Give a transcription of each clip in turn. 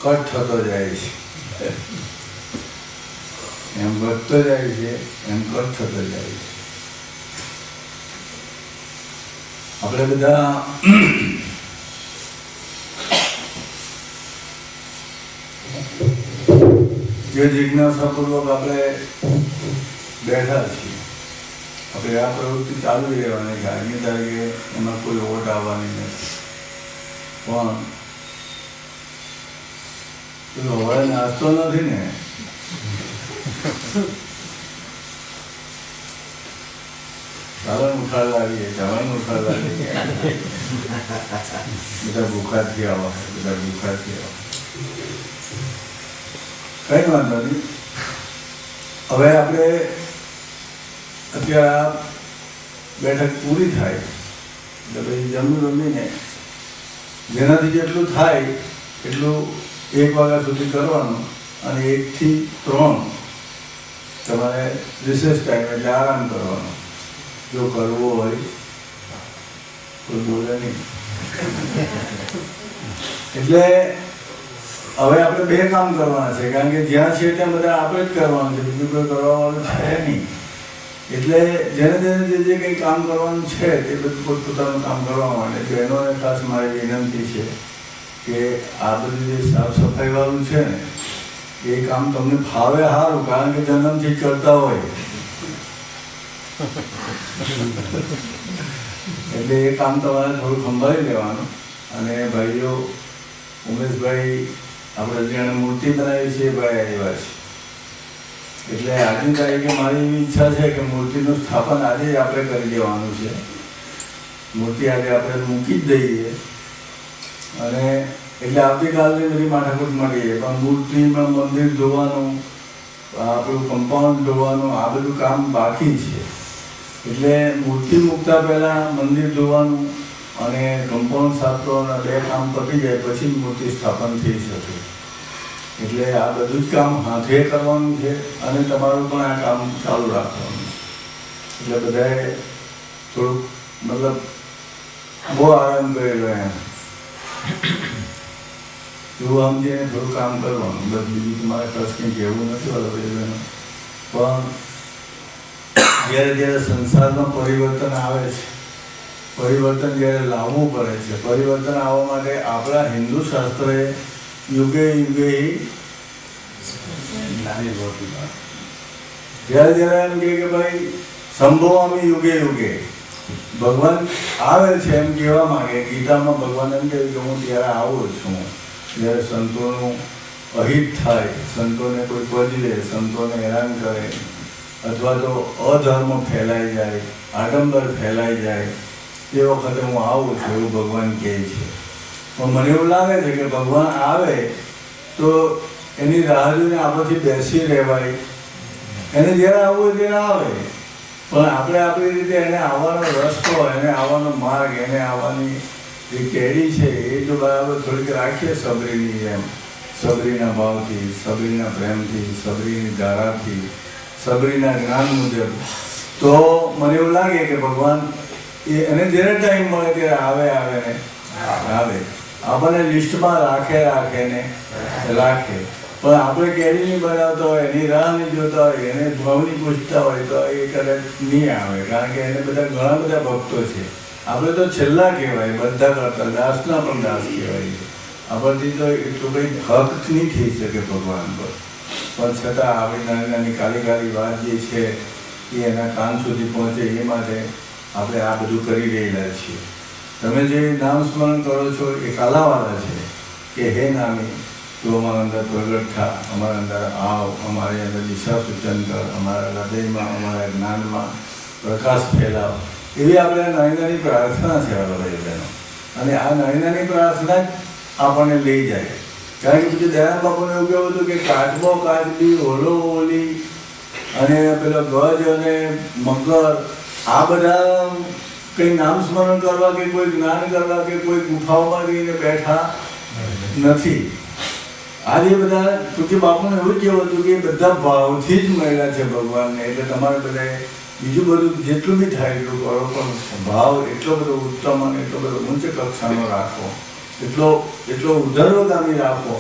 Cut થતો જાય છે, એમ વધતો જાય છે, એમ કટ થતો જાય છે. આપણે બધા જે જિજ્ઞાસાપૂર્વક આપણે બેઠા છીએ, આપણે આ પ્રવૃત્તિ ચાલુ રહેવાની છે. આજની તારીખે એમાં કોઈ ઓટ આવવાની નથી. પણ પેલો હવે નાસ્તો નથી ને, ચાલવાનું ઉઠાડ લાવીએ, જવાનું ઉઠાડ લાવીએ, બધા ભૂખાથી આવા, બધા ભૂખાથી આવા. કઈ વાંધો નહીં. હવે આપણે અત્યારે બેઠક પૂરી થાય એટલે પછી જમીને જેનાથી જેટલું થાય એટલું 1 વાગ્યા સુધી કરવાનું, અને 1 થી 3 તમારે રિસેસ ટાઈમ એટલે આરામ કરવાનો. જો કરવો હોય કોઈ બોલે નહીં. એટલે હવે આપણે 2 કામ કરવાના છે, કારણ કે જ્યાં છે ત્યાં બધા આપણે જ કરવાનું છે, બીજું કોઈ કરવાવાળું છે નહીં. એટલે જેને જે કંઈ કામ કરવાનું છે તે બધું પોતપોતાનું કામ કરવા માટે બહેનોને ખાસ મારી વિનંતી છે કે આ બધી જે સાફ સફાઈવાળું છે ને એ કામ તમને ફાવે સારું, કારણ કે જન્મથી કરતા હોય એટલે એ કામ તમારે થોડું સંભાળી લેવાનું. અને ભાઈઓ ઉમેશભાઈ આપણે જેણે મૂર્તિ બનાવી છે એ ભાઈ આવ્યા છે, એટલે આજની તારીખે મારી એવી ઈચ્છા છે કે મૂર્તિનું સ્થાપન આજે જ આપણે કરી દેવાનું છે. મૂર્તિ આજે આપણે મૂકી જ દઈએ, અને એટલે આવતીકાલની બધી માથાકૂટ મળીએ. પણ મૂર્તિમાં મંદિર ધોવાનું, આપણું કમ્પાઉન્ડ ધોવાનું, આ બધું કામ બાકી છે. એટલે મૂર્તિ મૂકતા પહેલાં મંદિર ધોવાનું અને કમ્પાઉન્ડ સાફ કરવાના 2 કામ પતી જાય પછી મૂર્તિ સ્થાપન થઈ શકે. એટલે આ બધું જ કામ હાથે કરવાનું છે, અને તમારું પણ આ કામ ચાલુ રાખવાનું છે. એટલે બધાએ થોડુંક મતલબ બહુ આરામ કરેલો એમ એવું સમજીને થોડું કામ કરવાનું. બસ બીજું તમારે ખાસ કંઈ કહેવું નથી હોતું. પણ જ્યારે જ્યારે સંસારમાં પરિવર્તન આવે છે, પરિવર્તન જ્યારે લાવવું પડે છે, પરિવર્તન આવવા માટે આપણા હિન્દુ શાસ્ત્રએ યુગે યુગે જ્યારે જ્યારે એમ કે ભાઈ સંભવામી યુગે યુગે ભગવાન આવે છે એમ કહેવા માંગે. ગીતામાં ભગવાન એમ કહ્યું કે હું ત્યારે આવું છું જ્યારે સંતોનું અહિત થાય, સંતોને કોઈ પજવે, સંતોને હેરાન કરે, અથવા તો અધર્મ ફેલાઈ જાય, આડંબર ફેલાઈ જાય, તે વખતે હું આવું છું એવું ભગવાન કહે છે. પણ મને એવું લાગે છે કે ભગવાન આવે તો એની રાહ જોઈને આપણથી બેસી રહેવાય. એને જ્યારે આવવું હોય ત્યારે આવે, પણ આપણે આપણી રીતે એને આવવાનો રસ્તો, એને આવવાનો માર્ગ, એને આવવાની જે કેડી છે એ જો બરાબર થોડીક રાખીએ સબરીની જેમ, સબરીના ભાવથી, સબરીના પ્રેમથી, સબરીની ધારાથી, સબરીના જ્ઞાન મુજબ, તો મને એવું લાગે કે ભગવાન એને જ્યારે ટાઈમ મળે ત્યારે આવે ને આવે. આપણને લિસ્ટમાં રાખે ને રાખે, પણ આપણે કેરી નહીં બનાવતા હોય, એની રાહ નહીં જોતા હોય, એને ભાવની પૂછતા હોય તો એ કદાચ નહીં આવે. કારણ કે એને ઘણા બધા ભક્તો છે. આપણે તો છેલ્લા કહેવાય બધા કરતા, દાસના પણ દાસ કહેવાય. આપણથી તો એટલું કંઈ હક નહીં થઈ શકે ભગવાન પર, પણ છતાં આપણી નાની નાની કાલી વાત જે છે એ એના કાન સુધી પહોંચે એ માટે આપણે આ બધું કરી રહેલા છીએ. તમે જે નામ સ્મરણ કરો છો એ કાલાવાળા છે કે હે નામી તું અમારા અંદર પ્રગટ થા, અમારા અંદર આવ, અમારી અંદર દિશા સૂચન કર, અમારા હૃદયમાં, અમારા જ્ઞાનમાં પ્રકાશ ફેલાવ. એવી આપણે નાની નાની પ્રાર્થના છે ભાઈ બહેનો. અને આ નાની નાની પ્રાર્થના જ આપણને લઈ જાય. કારણ કે બીજું દયાનંદ બાપુને એવું કહેવું હતું કે કાચબો કાચબી, ઓલો ઓલી અને પેલો ગજ અને મગર, આ બધા કંઈ નામ સ્મરણ કરવા કે કોઈ જ્ઞાન કરવા કે કોઈ ગુફાઓમાં રહીને બેઠા નથી. આજે બધા પૂજ્ય બાપુને એવું જ કહેવું હતું કે બધા ભાવથી જ મળેલા છે ભગવાનને. એટલે તમારે બધાએ બીજું બધું જેટલું બી થાય એટલું કરો, પણ ભાવ એટલો બધો ઉત્તમ અને એટલો બધો ઉચ્ચ કક્ષાનો રાખો, એટલો ઉધર્વગામી રાખો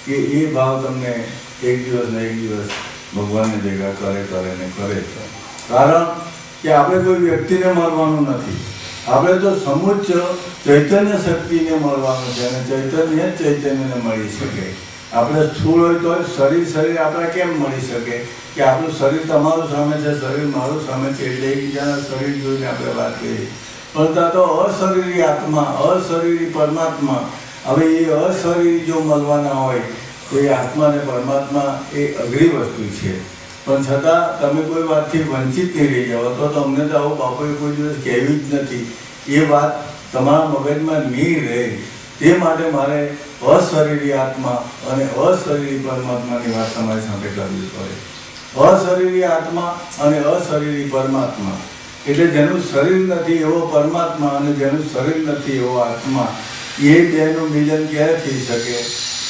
કે એ ભાવ તમને એક દિવસ ને એક દિવસ ભગવાનને ભેગા કરે છે. કારણ કે આપણે કોઈ વ્યક્તિને મળવાનું નથી, આપણે તો સમુચ્ચ ચૈતન્ય શક્તિને મળવાનું છે, અને ચૈતન્ય જ ચૈતન્યને મળી શકે. આપણે સ્થૂળ હોય તો શરીર આપણે કેમ મળી શકે કે આપણું શરીર તમારું સામે છે, શરીર મારું સામે છે, એટલે એકબીજાના શરીર જોઈને આપણે વાત કરીએ. પણ ત્યાં તો અશરીરી આત્મા, અશરીરી પરમાત્મા, હવે એ અશરીરી જો મળવાના હોય તો એ આત્મા અને પરમાત્મા એ અઘરી વસ્તુ છે. પણ છતાં તમે કોઈ વાતથી વંચિત નહીં રહી જાઓ, તો તમને તો આવું બાપોએ કોઈ દિવસ કહેવી જ નથી. એ વાત તમારા મગજમાં નહીં રહે, તે માટે મારે અશરીરી આત્મા અને અશરીરી પરમાત્માની વાત તમારી સાથે કરવી પડે. અશરીરી આત્મા અને અશરીરી પરમાત્મા એટલે જેનું શરીર નથી એવો પરમાત્મા અને જેનું શરીર નથી એવો આત્મા, એ બેનું મિલન ક્યારે થઈ શકે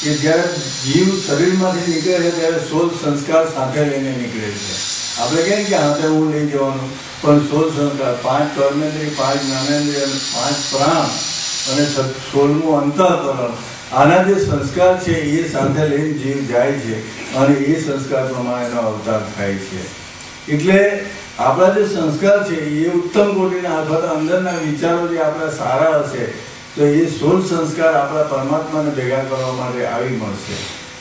કે જ્યારે જીવ શરીરમાંથી નીકળે છે ત્યારે 16 સંસ્કાર સાથે લઈને નીકળે છે. આપણે કહીએ કે હાથે હું લઈ જવાનું, પણ 16 સંસ્કાર, 5 કર્મેન્દ્રિય, 5 જ્ઞાનેન્દ્રિય, 5 પ્રાણ અને 16મું અંતઃકરણ, આના જે સંસ્કાર છે એ સાથે લઈને જીવ જાય છે અને એ સંસ્કાર પ્રમાણે એનો અવતાર થાય છે. એટલે આપણા જે સંસ્કાર છે એ ઉત્તમ કોટીના અથવા તો અંદરના વિચારો જે આપણા સારા હશે તો એ 16 સંસ્કાર આપણા પરમાત્માને ભેગા કરવા માટે આવી મળશે.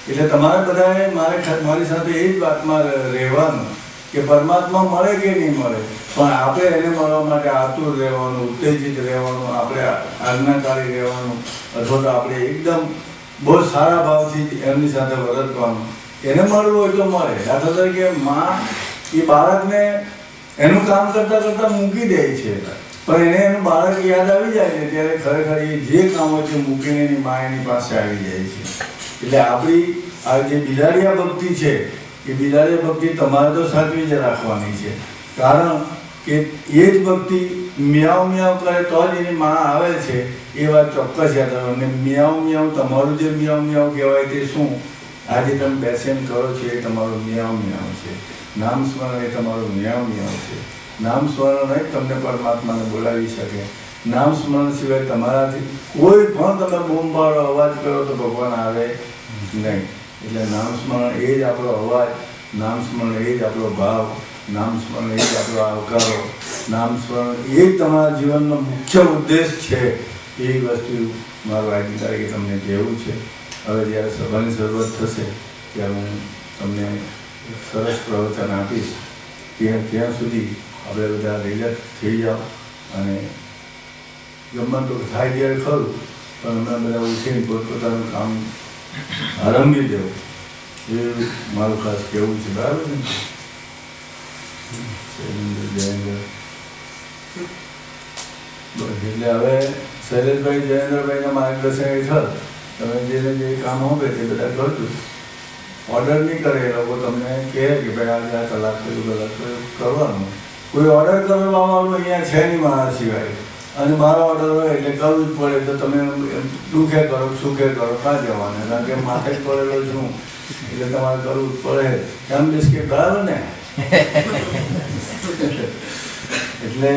એટલે તમારે બધાએ મારી સાથે એ જ વાતમાં રહેવાનું કે પરમાત્મા મળે કે નહીં મળે, પણ આપણે એને મળવા માટે આતુર રહેવાનું, ઉત્તેજિત રહેવાનું, આપણે આજ્ઞાકારી રહેવાનું, અથવા તો આપણે એકદમ બહુ સારા ભાવથી એમની સાથે વર્તવાનું. એને મળવું હોય તો મળે. દાખલા તરીકે માં એ બાળકને એનું કામ કરતાં મૂકી દે છે, પણ એને એનું બાળક યાદ આવી જાય ને ત્યારે ખરેખર એ જે કામ હોય તે મૂકીને એની મા એની પાસે આવી જાય છે. એટલે આપણી આ જે બિલાડીયા ભક્તિ છે એ બિલાડીયા ભક્તિ તમારે તો સાચવી જ રાખવાની છે. કારણ કે એ જ ભક્તિ મિયાવ મિયાવ કરે તો જ એની મા આવે છે, એ વાત ચોક્કસ યાદ આવે. અને મિયાવ મિયાવ તમારું જે મિયાવ મિયાવ કહેવાય તે શું? આજે તમે બેસીને કરો છો એ તમારું મિયાવ મિયાવ છે. નામ સ્મરણ એ તમારું મિયાવ મિયાવ છે. નામ સ્મરણ જ તમને પરમાત્માને બોલાવી શકે. નામ સ્મરણ સિવાય તમારાથી કોઈ પણ તમે બૂમ પાડો, અવાજ કરો તો ભગવાન આવે નહીં. એટલે નામ સ્મરણ એ જ આપણો અવાજ, નામ સ્મરણ એ જ આપણો ભાવ, નામ સ્મરણ એ જ આપણો આવકારો, નામ સ્મરણ એ જ તમારા જીવનનો મુખ્ય ઉદ્દેશ છે. એ વસ્તુ મારું આજની તારીખે તમને કહેવું છે. હવે જ્યારે સભાની શરૂઆત થશે ત્યારે હું તમને સરસ પ્રવચન આપીશ. ત્યાં સુધી આપણે બધા રિલેક્સ થઈ જાઓ અને ગમન તો થાય ત્યારે ખરું, પણ અમે બધા ઉઠીને પોતપોતાનું કામ આરંભી દેવું એ મારું ખાસ કહેવું છે. બરાબર છે ને? જયેન્દ્ર એટલે હવે શૈલેષભાઈ જયેન્દ્રભાઈના માર્ગદર્શન હેઠળ તમે જે કામ આપે તે બધા કરજો. ઓર્ડર નહીં કરે એ લોકો તમને કહે કે ભાઈ આજે આ કલાક કરવાનું. કોઈ ઓર્ડર કરવાવાળું અહીંયા છે નહીં મારા સિવાય, અને મારો ઓર્ડર હોય એટલે કરવું જ પડે. તો તમે દુઃખે કરો સુખે કરો કાં જવાના, કારણ કે માથે જ પડેલો છું એટલે તમારે કરવું જ પડે. એમ બિસ્કીટ બરાબર ને? એટલે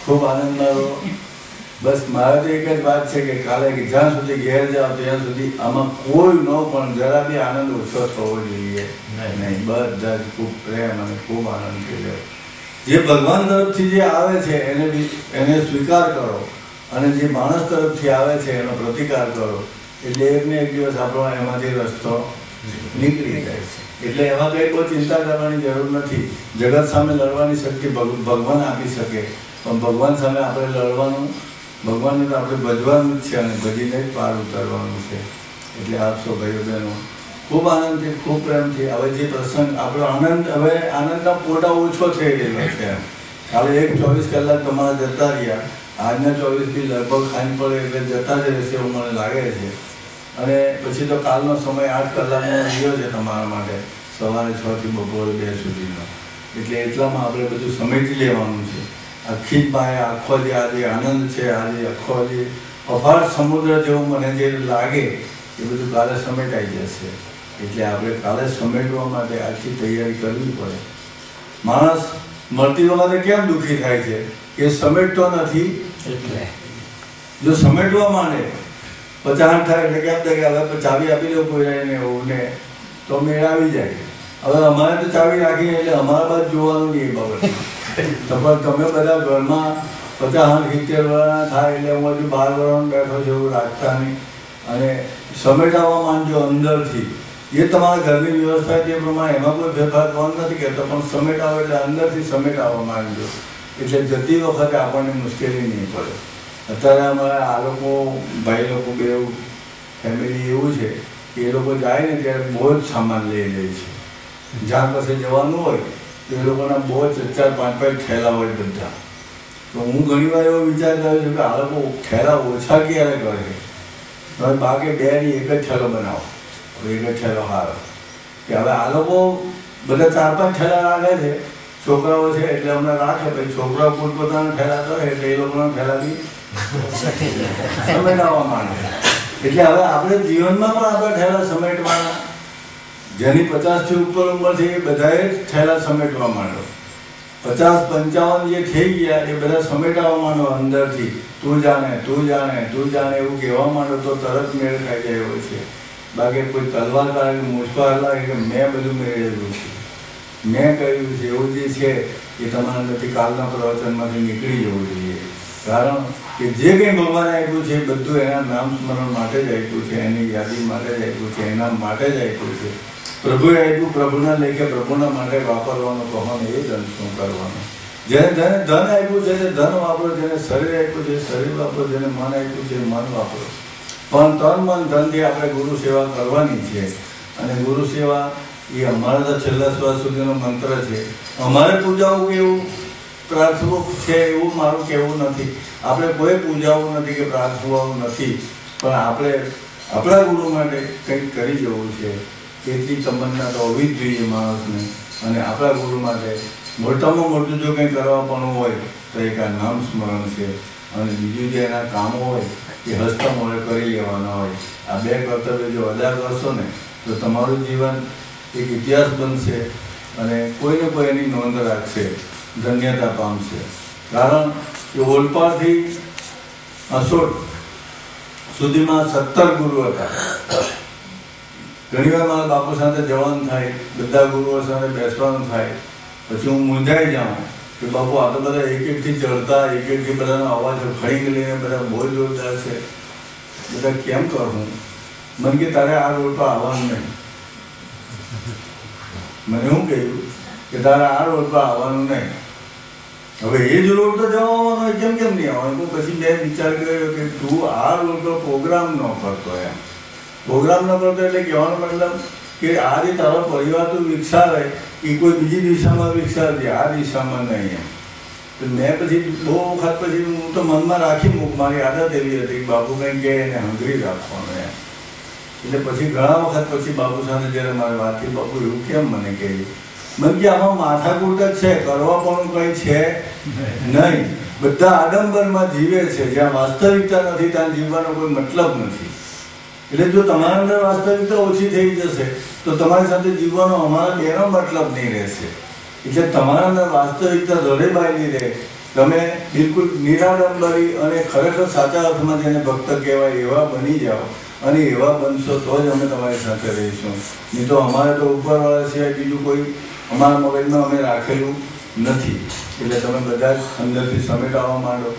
ખૂબ આનંદ આવ્યો. બસ મારે તો એક જ વાત છે કે કાલે જ્યાં સુધી ઘેર જાઓ ત્યાં સુધી આમાં કોઈ ન પણ જરા બી આનંદ ઓછો થવો જોઈએ નહીં. બધા જ ખૂબ પ્રેમ અને ખૂબ આનંદ કર્યો. જે ભગવાન તરફથી જે આવે છે એને સ્વીકાર કરો, અને જે માણસ તરફથી આવે છે એનો પ્રતિકાર કરો. એટલે એકને એક દિવસ આપણો એમાંથી રસ્તો નીકળી જાય છે. એટલે એમાં કંઈ કોઈ ચિંતા કરવાની જરૂર નથી. જગત સામે લડવાની શક્તિ ભગવાન આપી શકે, પણ ભગવાન સામે આપણે લડવાનું, ભગવાનને તો આપણે ભજવાનું જ છે અને ભજીને જ પાર ઉતારવાનું છે. એટલે આપ સૌ ભાઈઓ બહેનો ખૂબ આનંદથી ખૂબ પ્રેમથી હવે જે પ્રસંગ આપણો આનંદ, હવે આનંદના પોટા ઓછો થઈ ગયેલો છે. કાલે 24 કલાક તમારા જતા રહ્યા, આજના 24 લગભગ ખાઈ પડે એટલે જતા જ રહેશે એવું મને લાગે છે. અને પછી તો કાલનો સમય 8 કલાકનો રહ્યો છે તમારા માટે, સવારે 6 થી બપોરે 2 સુધીનો. એટલે એટલામાં આપણે બધું સમેટી લેવાનું છે. આખી જ પાસે આખો જે આજે આનંદ છે, આજે આખો જે અફાટ સમુદ્ર જેવું મને જે લાગે એ બધું કાલે સમેટાઈ જશે. એટલે આપણે કાલે સમેટવા માટે આખી તૈયારી કરવી પડે. માણસ મળતી વખતે કેમ દુઃખી થાય છે? એ સમેટતો નથી. એટલે જો સમેટવા માંડે 50 થાય એટલે કેમ થાય કે હવે ચાવી આપી દો કોઈને એવું ને તો મેળ આવી જાય. હવે અમારે તો ચાવી રાખી એટલે અમારા બાદ જોવાનું નહીં બાબત. પણ તમે બધા ઘરમાં 50-70 વર્ષના થાય એટલે હું હજુ 12 વર્ષનો બેઠો છું એવું રાખતા નહીં અને સમેટાવવા માંડજો અંદરથી. જે તમારા ઘરની વ્યવસ્થા તે પ્રમાણે એમાં કોઈ ફેરફાર કરવાનું નથી કહેતો, પણ સમેટાવો એટલે અંદરથી સમેટાવવા માંડજો એટલે જતી વખતે આપણને મુશ્કેલી નહીં પડે. અત્યારે અમારે આ લોકો ભાઈ લોકો બે ફેમિલી એવું છે કે એ લોકો જાય ને ત્યારે બહુ જ સામાન લઈ લે છે. જ્યાં પાસે જવાનું હોય તો એ લોકોના બહુ જ 4-5 ઠેલા હોય બધા. તો હું ઘણી વાર એવો વિચાર કર્યો છું કે આ લોકો ઠેલા ઓછા ક્યારે કરે, હવે બાકી 2 ની 1 જ ઠેલો બનાવો, હવે 1 જ ઠેલો સારો. કે હવે આ લોકો બધા 4-5 ઠેલા રાખે છે, છોકરાઓ છે એટલે હમણાં રાખે, પછી છોકરાઓ પોતપોતાના ઠેલા કરે એટલે એ લોકોના ઠેલા બી સમેટાવવા માંડે. એટલે હવે આપણે જીવનમાં પણ આપણા ઠેલા સમેટવાના. જેની 50 થી ઉપર ઉંમર છે એ બધાએ ઠેલા સમેટવા માંડો. 50-55 જે થઈ ગયા એ બધા સમેટાવવા માંડો અંદરથી. તું જાણે તું જાણે તું જાણે એવું કહેવા માંડો તો તરત મેળ ખાઈ જાય એવો છે. બાકી કોઈ તલવાર કાઢે મુસ્કો લાગે કે મેં બધું મેળવેલું છે, મેં કહ્યું છે એવું જે છે એ તમારા અંદરથી કાલના પ્રવચનમાંથી નીકળી જવું જોઈએ. કારણ કે જે કંઈ ભગવાને આપ્યું છે એ બધું એના નામ સ્મરણ માટે જ આપ્યું છે, એની યાદી માટે જ આપ્યું છે, એના માટે જ આપ્યું છે. પ્રભુએ આપ્યું પ્રભુના લેખે પ્રભુના માટે વાપરવાનું કહોને એ જ અંશનું કરવાનું. જેને ધન આપ્યું છે એને ધન વાપરો, જેને શરીર આપ્યું છે શરીર વાપરો, જેને મન આપ્યું છે મન વાપરો. પણ તન મન ધનથી આપણે ગુરુ સેવા કરવાની છે. અને ગુરુ સેવા એ અમારા તો છેલ્લા શ્વાસ સુધીનો મંત્ર છે. અમારે પૂજાવું કેવું પ્રાર્થવું છે એવું મારું કહેવું નથી. આપણે કોઈ પૂજાવું નથી કે પ્રાર્થવું નથી, પણ આપણે આપણા ગુરુ માટે કંઈક કરી જવું છે. એટલી તમન્ના તો હોવી જ જોઈએ માણસને. અને આપણા ગુરુ માટે મોટામાં મોટું જો કંઈ કરવા પણ હોય તો એક આ નામ સ્મરણ છે. અને બીજું જે એના કામો હોય એ હસ્તા મોડે કરી લેવાના હોય. આ 2 કર્તવ્ય જો અદા કરશો ને તો તમારું જીવન એક ઇતિહાસ બનશે અને કોઈને કોઈ એની નોંધ રાખશે, ધન્યતા પામશે. કારણ કે ઓલપાડથી અસોટ સુધીમાં 17 ગુરુ હતા. ઘણી વાર મારા બાપુ સાથે જવાનું થાય, બધા ગુરુઓ સાથે બેસવાનું થાય, પછી હું મૂંઝાઈ જાઉં કે બાપુ આ તો બધા એક-એકથી ચડતા, એક-એકથી બધાનો અવાજ ખડીને લઈને બધા બહુ જોરદાર છે, બધા કેમ કરું? મને કે તારે આ રોડ પર આવવાનું નહીં. મને શું કહ્યું કે તારે આ રોડ પર આવવાનું નહીં. હવે એ જ રોડ તો જવા આવવાનો હોય, કેમ નહીં આવવાનું? પછી મેં વિચાર કર્યો કે તું આ રોડ પર પ્રોગ્રામ ન કરતો. એમ પ્રોગ્રામ ન કરતો એટલે કહેવાનો મતલબ કે આ જે તારો પરિવાર તું વિકસાવે એ કોઈ બીજી દિશામાં વિકસાવજે, આ દિશામાં નહીં. એમ તો મેં પછી બહુ વખત પછી હું તો મનમાં રાખી મૂક, મારી આદત એવી હતી કે બાપુ કંઈ કહે એને હંગરી રાખવાનું. એમ એટલે પછી ઘણા વખત પછી બાપુ સાથે જ્યારે મારી વાત થઈ, બાપુ એવું કેમ મને કહે? મને કે આમાં માથાકૂટ જ છે, કરવા પણ કંઈ છે નહીં. બધા આડંબરમાં જીવે છે, જ્યાં વાસ્તવિકતા નથી ત્યાં જીવવાનો કોઈ મતલબ નથી. એટલે જો તમારા અંદર વાસ્તવિકતા ઓછી થઈ જશે તો તમારી સાથે જીવવાનો અમારા બેનો મતલબ નહીં રહેશે. એટલે તમારા અંદર વાસ્તવિકતા રડેબાયેલી રહે, તમે બિલકુલ નિરાડંબરી અને ખરેખર સાચા અર્થમાં જેને ભક્ત કહેવાય એવા બની જાઓ. અને એવા બનશો તો જ અમે તમારી સાથે રહીશું. નહીં તો અમારે તો ઉપરવાળા સિવાય બીજું કોઈ અમારા મગજમાં અમે રાખેલું નથી. એટલે તમે બધા જ અંદરથી સમેટાવવા માંડો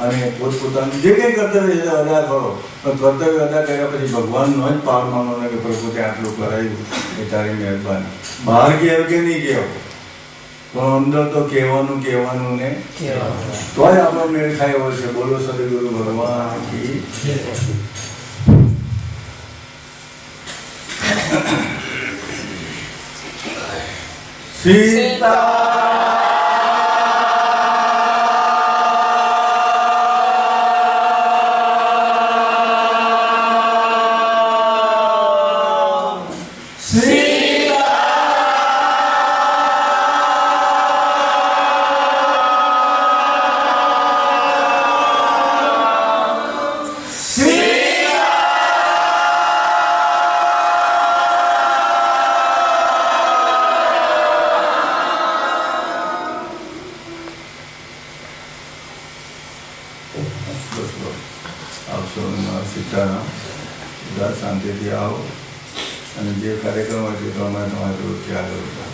અને પોતપોતાનું જે કંઈ કર્તવ્ય છે અદા કરો. પણ કર્તવ્ય અદા કર્યા પછી ભગવાનનો જ પાર માનો ને કે પ્રભુ તે આટલું કરાયું એ તારી મહેરબાની. બહાર કહેવ કે નહીં કહેવ, પણ અંદર તો કહેવાનું ને તો જ આપણો મેળ ખાયો છે. બોલો સદગુરુ ભગવાન કી સીતા આવો અને જે કાર્યક્રમ હોય તે પ્રમાણે તમારે રોજથી આગળ